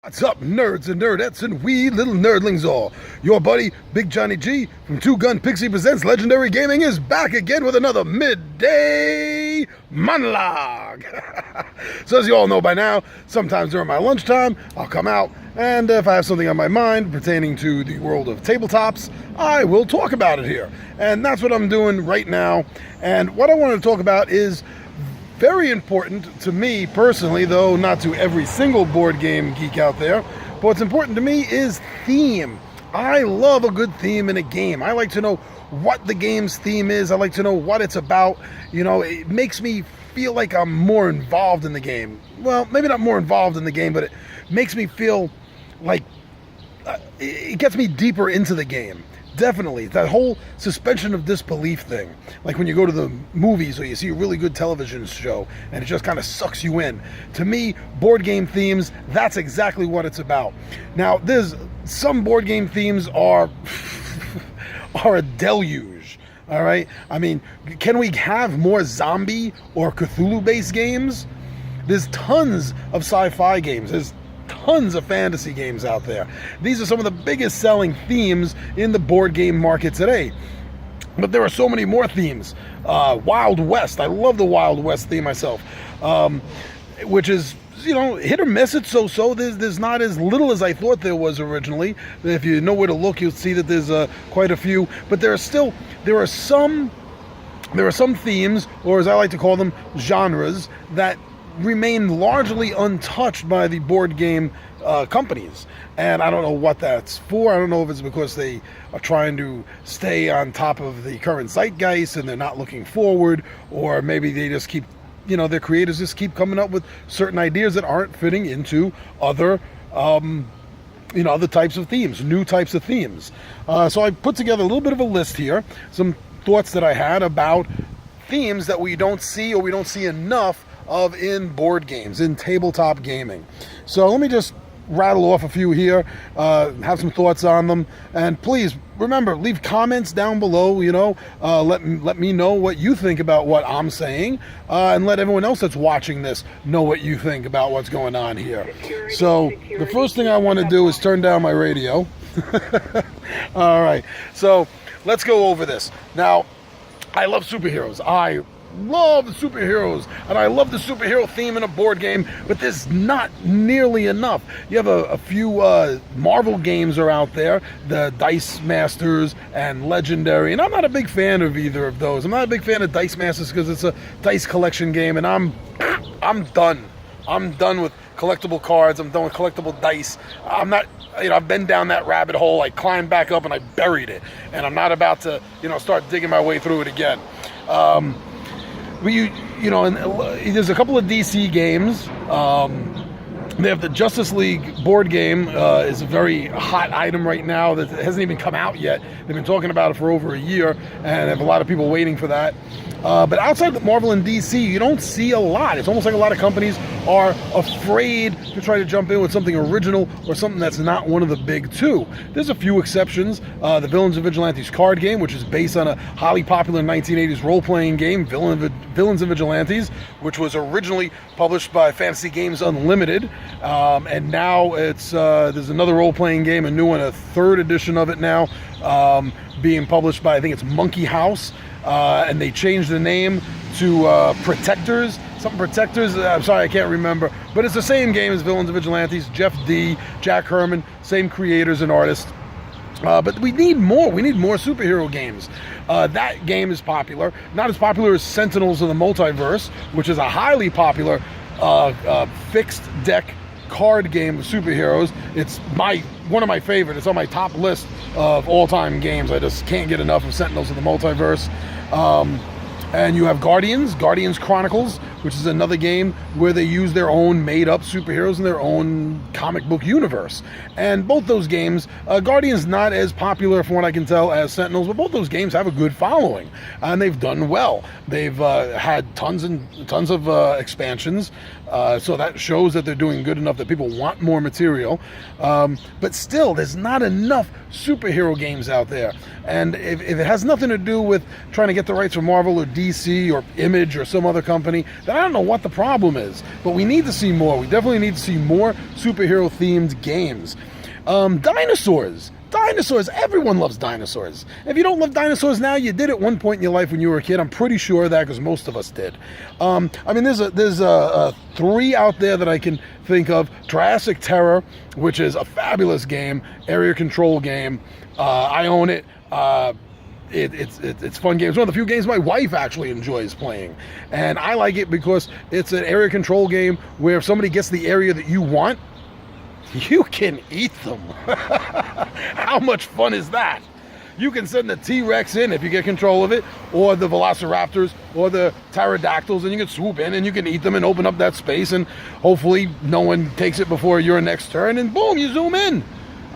What's up, nerds and nerdettes and wee little nerdlings all? Your buddy, Big Johnny G from Two Gun Pixie Presents Legendary Gaming is back again with another Midday Monologue. So as you all know by now, sometimes during my lunchtime, I'll come out and if I have something on my mind pertaining to the world of tabletops, I will talk about it here. And that's what I'm doing right now. And what I want to talk about is very important to me personally, though not to every single board game geek out there, but what's important to me is theme. I love a good theme in a game. I like to know what the game's theme is. I like to know what it's about. You know, it makes me feel like I'm more involved in the game. Well, maybe not more involved in the game, but it makes me feel like it gets me deeper into the game. Definitely, that whole suspension of disbelief thing, like when you go to the movies or you see a really good television show and it just kind of sucks you in. To me, board game themes, that's exactly what it's about. Now, there's some board game themes are a deluge, all right? I mean, can we have more zombie or Cthulhu-based games? There's tons of sci-fi games. There's tons of fantasy games out there. These are some of the biggest selling themes in the board game market today. But there are so many more themes. Wild West. I love the Wild West theme myself. Which is, you know, hit or miss. It's so-so. There's not as little as I thought there was originally. If you know where to look, you'll see that there's quite a few. But there are some themes, or as I like to call them, genres, that remain largely untouched by the board game companies. And I don't know what that's for. I don't know if it's because they are trying to stay on top of the current zeitgeist and they're not looking forward, or maybe they just keep, you know, their creators just keep coming up with certain ideas that aren't fitting into other other types of themes, new types of themes. So I put together a little bit of a list here, some thoughts that I had about themes that we don't see or we don't see enough of in board games, in tabletop gaming. So let me just rattle off a few here, have some thoughts on them, and please remember, leave comments down below. You know, let me know what you think about what I'm saying, and let everyone else that's watching this know what you think about what's going on here. So the first thing I want to do is turn down my radio. All right, so let's go over this. Now, I love superheroes. I love the superheroes, and I love the superhero theme in a board game, but there's not nearly enough. You have a few Marvel games are out there, the Dice Masters and Legendary, and I'm not a big fan of either of those. I'm not a big fan of Dice Masters because it's a dice collection game, and I'm done. I'm done with collectible cards. I'm done with collectible dice. I'm not, you know, I've been down that rabbit hole. I climbed back up and I buried it, and I'm not about to, you know, start digging my way through it again. And there's a couple of DC games. They have the Justice League board game, is a very hot item right now that hasn't even come out yet. They've been talking about it for over a year, and have a lot of people waiting for that. But outside of Marvel and DC, you don't see a lot. It's almost like a lot of companies are afraid to try to jump in with something original or something that's not one of the big two. There's a few exceptions. The Villains and Vigilantes card game, which is based on a highly popular 1980s role-playing game, Villains and Vigilantes, which was originally published by Fantasy Games Unlimited. And now it's there's another role-playing game, a new one, a third edition of it now, being published by, I think it's Monkey House. And they changed the name to Protectors. I'm sorry, I can't remember. But it's the same game as Villains and Vigilantes. Jeff D., Jack Herman, same creators and artists. But we need more. We need more superhero games. That game is popular. Not as popular as Sentinels of the Multiverse, which is a highly popular fixed deck card game of superheroes. It's one of my favorites. It's on my top list of all-time games. I just can't get enough of Sentinels of the Multiverse. And you have Guardians Chronicles, which is another game where they use their own made-up superheroes in their own comic book universe. And both those games, Guardians not as popular from what I can tell as Sentinels, but both those games have a good following, and they've done well. They've had tons of expansions, so that shows that they're doing good enough that people want more material. But still, there's not enough superhero games out there. And if it has nothing to do with trying to get the rights from Marvel or DC or Image or some other company, then I don't know what the problem is. But we need to see more. We definitely need to see more superhero-themed games. Dinosaurs. Dinosaurs. Everyone loves dinosaurs. If you don't love dinosaurs now, you did at one point in your life when you were a kid. I'm pretty sure of that because most of us did. I mean, there's three out there that I can think of. Jurassic Terror, which is a fabulous game, area control game. I own it. It's fun game. It's one of the few games my wife actually enjoys playing. And I like it because it's an area control game where if somebody gets the area that you want, you can eat them. How much fun is that? You can send the T-Rex in if you get control of it, or the Velociraptors, or the Pterodactyls, and you can swoop in and you can eat them and open up that space, and hopefully no one takes it before your next turn, and boom, you zoom in.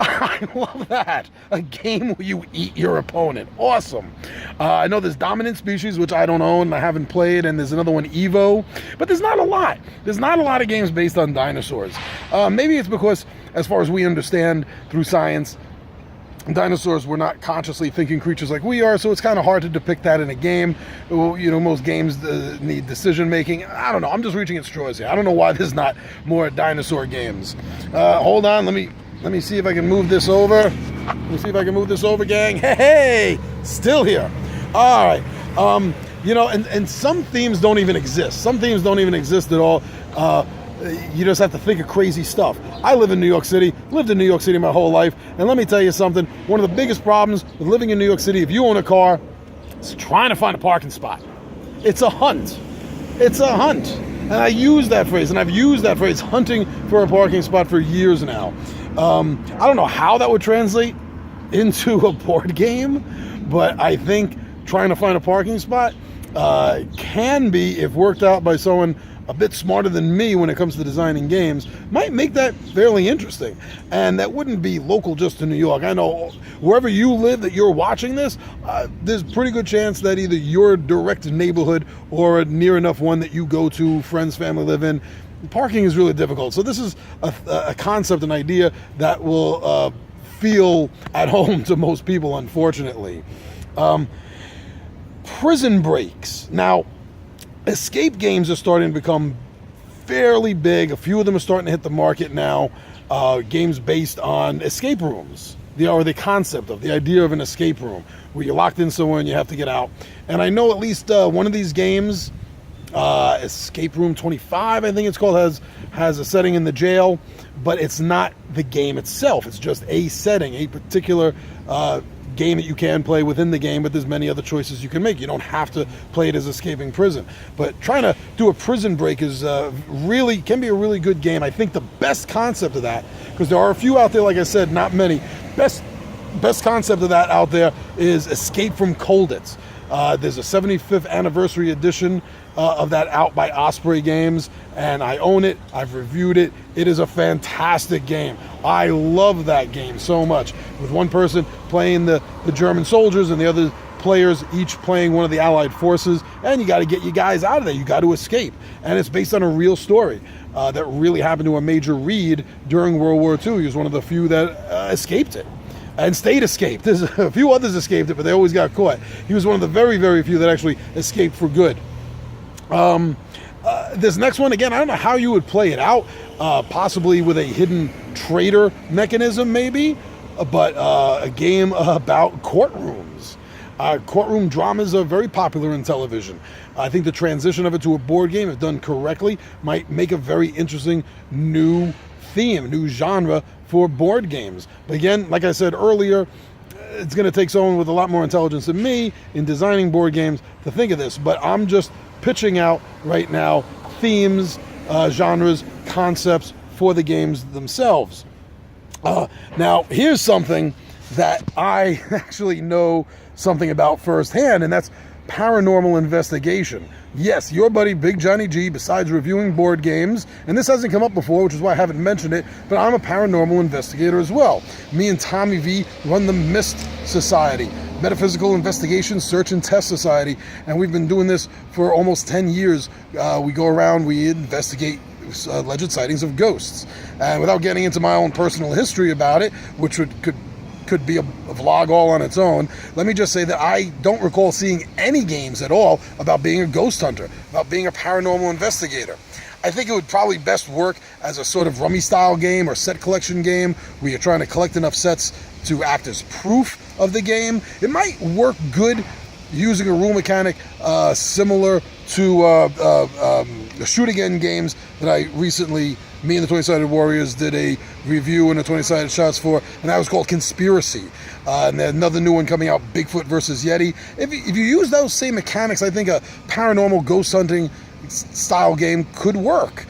I love that. A game where you eat your opponent. Awesome. I know there's Dominant Species, which I don't own and I haven't played, and there's another one, Evo, but there's not a lot. There's not a lot of games based on dinosaurs. Maybe it's because, as far as we understand through science, dinosaurs were not consciously thinking creatures like we are, so it's kind of hard to depict that in a game. Well, you know, most games need decision making. I don't know. I'm just reaching at straws here. I don't know why there's not more dinosaur games. Hold on. Let me see if I can move this over. Let me see if I can move this over, gang. Hey, still here. All right. You know, and some themes don't even exist. Some themes don't even exist at all. You just have to think of crazy stuff. I live in New York City, lived in New York City my whole life, and let me tell you something. One of the biggest problems with living in New York City, if you own a car, is trying to find a parking spot. It's a hunt. It's a hunt. And I use that phrase, and I've used that phrase, hunting for a parking spot, for years now. I don't know how that would translate into a board game, but I think trying to find a parking spot can be, if worked out by someone a bit smarter than me when it comes to designing games, might make that fairly interesting. And that wouldn't be local just to New York. I know wherever you live that you're watching this, there's a pretty good chance that either your direct neighborhood or a near enough one that you go to, friends, family live in, parking is really difficult. So this is a concept, an idea that will feel at home to most people, unfortunately. Prison breaks. Now, escape games are starting to become fairly big. A few of them are starting to hit the market now. Games based on escape rooms. The concept of the idea of an escape room where you're locked in somewhere and you have to get out. And I know at least one of these games, Escape Room 25, I think it's called, has a setting in the jail, but it's not the game itself. It's just a setting, a particular game that you can play within the game, but there's many other choices you can make. You don't have to play it as escaping prison. But trying to do a prison break is can be a really good game. I think the best concept of that, because there are a few out there, like I said, not many. Best concept of that out there is Escape from Colditz. There's a 75th anniversary edition of that out by Osprey Games, and I own it. I've reviewed it. It is a fantastic game. I love that game so much, with one person playing the German soldiers and the other players each playing one of the Allied forces, and you got to get you guys out of there. You got to escape, and it's based on a real story that really happened to a Major Reed during World War II. He was one of the few that escaped it and stayed escaped. There's a few others escaped it, but they always got caught. He was one of the very, very few that actually escaped for good. This next one, again, I don't know how you would play it out, possibly with a hidden traitor mechanism maybe, but a game about courtrooms. Courtroom dramas are very popular in television. I think the transition of it to a board game, if done correctly, might make a very interesting new theme, new genre for board games. But again, like I said earlier, it's going to take someone with a lot more intelligence than me in designing board games to think of this. But I'm just pitching out right now themes, genres, concepts for the games themselves. Now, here's something that I actually know something about firsthand, and that's paranormal investigation. Yes, your buddy Big Johnny G, besides reviewing board games, and this hasn't come up before, which is why I haven't mentioned it, but I'm a paranormal investigator as well. Me and Tommy V run the MIST Society, Metaphysical Investigation Search and Test Society, and we've been doing this for almost 10 years. We go around, we investigate alleged sightings of ghosts. And without getting into my own personal history about it, which could could be a vlog all on its own. Let me just say that I don't recall seeing any games at all about being a ghost hunter, about being a paranormal investigator. I think it would probably best work as a sort of rummy style game or set collection game where you're trying to collect enough sets to act as proof of the game. It might work good using a rule mechanic similar to the Shoot Again games that I recently, me and the 20-Sided Warriors did a review and a 20-Sided Shots for, and that was called Conspiracy. And there's another new one coming out, Bigfoot versus Yeti. If you use those same mechanics, I think a paranormal ghost hunting style game could work.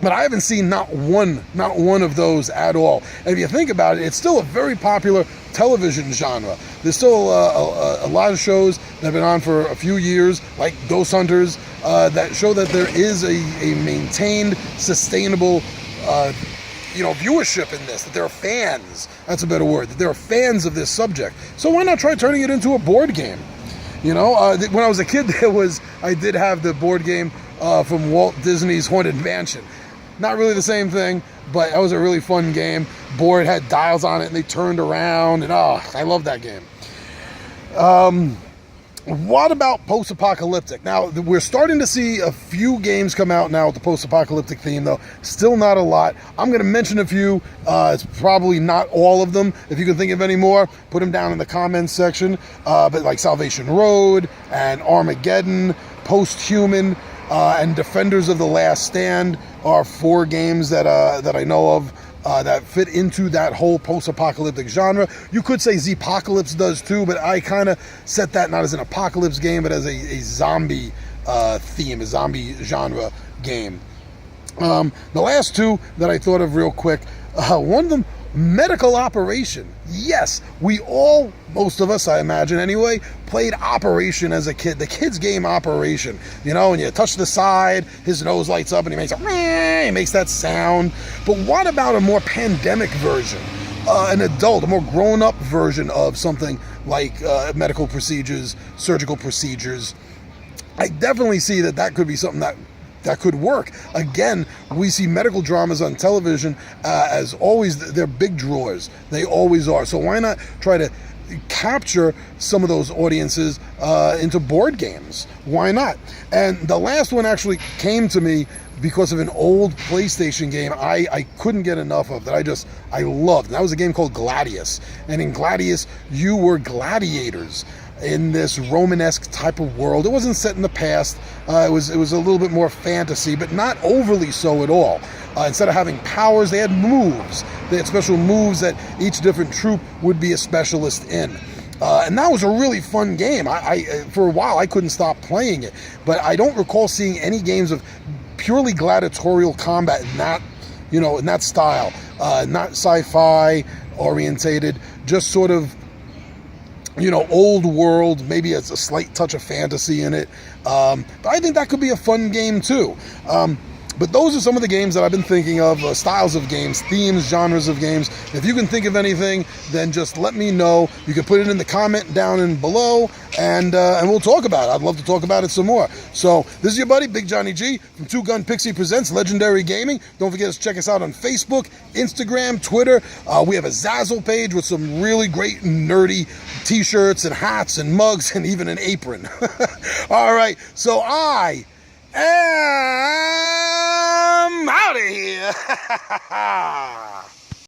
But I haven't seen not one of those at all. And if you think about it, it's still a very popular television genre. There's still a lot of shows that have been on for a few years, like Ghost Hunters, that show that there is a maintained, sustainable, viewership in this, that there are fans, that's a better word, that there are fans of this subject. So why not try turning it into a board game? When I was a kid, I did have the board game from Walt Disney's Haunted Mansion. Not really the same thing, but that was a really fun game. Board had dials on it and they turned around, and I love that game. What about post-apocalyptic? Now, we're starting to see a few games come out now with the post-apocalyptic theme, though. Still not a lot. I'm going to mention a few. It's probably not all of them. If you can think of any more, put them down in the comments section. But like Salvation Road and Armageddon, Post-Human, and Defenders of the Last Stand are 4 games that I know of that fit into that whole post-apocalyptic genre. You could say Z-Apocalypse does too, but I kind of set that not as an apocalypse game, but as a zombie theme, a zombie genre game. The last 2 that I thought of real quick, one of them, Medical Operation. Yes, we all, most of us, I imagine anyway, played Operation as a kid. The kid's game Operation. When you touch the side, his nose lights up and he makes that sound. But what about a more pandemic version? An adult, a more grown-up version of something like medical procedures, surgical procedures. I definitely see that could be something that could work. Again, we see medical dramas on television as always, they're big drawers. They always are. So why not try to capture some of those audiences into board games? Why not? And the last one actually came to me because of an old PlayStation game I couldn't get enough of, that I loved. And that was a game called Gladius. And in Gladius, you were gladiators in this Romanesque type of world. It wasn't set in the past. It was a little bit more fantasy, but not overly so at all. Instead of having powers, they had moves. They had special moves that each different troop would be a specialist in. And that was a really fun game. I for a while, I couldn't stop playing it. But I don't recall seeing any games of purely gladiatorial combat in that style. Not sci-fi orientated, just sort of old world, maybe it's a slight touch of fantasy in it. But I think that could be a fun game too. But those are some of the games that I've been thinking of, styles of games, themes, genres of games. If you can think of anything, then just let me know. You can put it in the comment down and below, and we'll talk about it. I'd love to talk about it some more. So this is your buddy, Big Johnny G from Two Gun Pixie Presents Legendary Gaming. Don't forget to check us out on Facebook, Instagram, Twitter. We have a Zazzle page with some really great nerdy t-shirts and hats and mugs and even an apron. All right, so I am out of here.